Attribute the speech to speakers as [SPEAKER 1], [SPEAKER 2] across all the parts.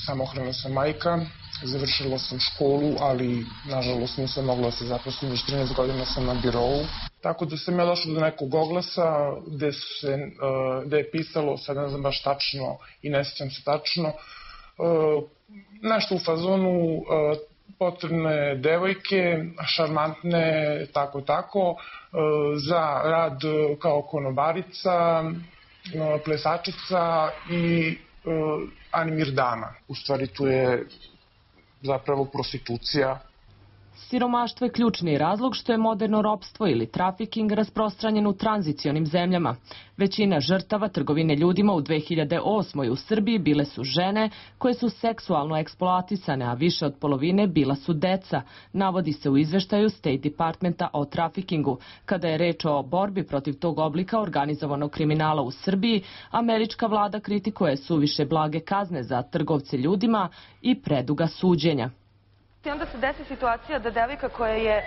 [SPEAKER 1] samohrana sam majka, završila sam školu, ali nažalost nisam mogla da se zaposlim, već 13 godina sam na birou. Tako da sam ja došla do nekog oglasa gde je pisalo, sad ne znam baš tačno i ne sjećam se tačno, nešto u fazonu potrebne devojke, šarmantne, tako, za rad kao konobarica, plesačica i animir dama. U stvari tu je zapravo prostitucija.
[SPEAKER 2] Siromaštvo je ključni razlog što je moderno ropstvo ili trafiking rasprostranjen u tranzicionim zemljama. Većina žrtava trgovine ljudima u 2008. u Srbiji bile su žene koje su seksualno eksploatisane, a više od polovine bila su deca, navodi se u izveštaju State Departmenta o trafikingu. Kada je reč o borbi protiv tog oblika organizovanog kriminala u Srbiji, američka vlada kritikuje suviše blage kazne za trgovce ljudima i preduga suđenja.
[SPEAKER 3] I onda se desi situacija da devojka koja je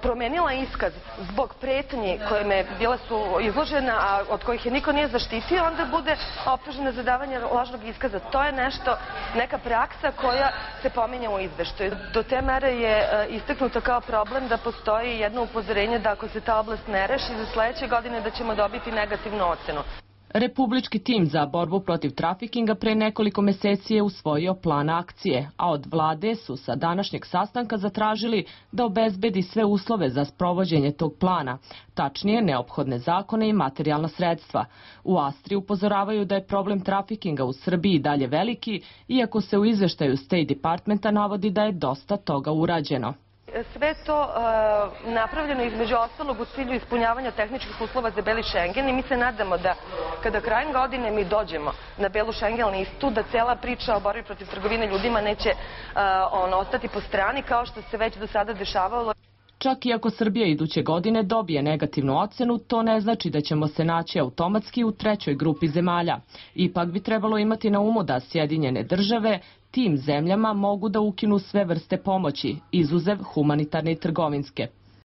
[SPEAKER 3] promenila iskaz zbog pretnji kojima je bila su izložena, a od kojih je niko nije zaštitio, onda bude optužena za davanje lažnog iskaza. To je neka praksa koja se pominje u izveštaju. Do te mere je istaknuto kao problem da postoji jedno upozorenje da ako se ta oblast ne reši za sledeće godine da ćemo dobiti negativnu ocenu.
[SPEAKER 2] Republički tim za borbu protiv trafikinga pre nekoliko meseci je usvojio plan akcije, a od vlade su sa današnjeg sastanka zatražili da obezbedi sve uslove za sprovođenje tog plana, tačnije neophodne zakone i materijalna sredstva. U Austriji upozoravaju da je problem trafikinga u Srbiji dalje veliki, iako se u izveštaju State Departmenta navodi da je dosta toga urađeno.
[SPEAKER 3] Sve to napravljeno između ostalog u cilju ispunjavanja tehničkih uslova za Beli Šengen i mi se nadamo da kada krajem godine mi dođemo na Belu Šengen listu, da cela priča o borbi protiv trgovine ljudima neće ostati po strani kao što se već do sada dešavalo.
[SPEAKER 2] Čak i ako Srbija iduće godine dobije negativnu ocenu, to ne znači da ćemo se naći automatski u trećoj grupi zemalja. Ipak bi trebalo imati na umu da Sjedinjene države tim zemljama mogu da ukinu sve vrste pomoći, izuzev humanitarne i trgovinske.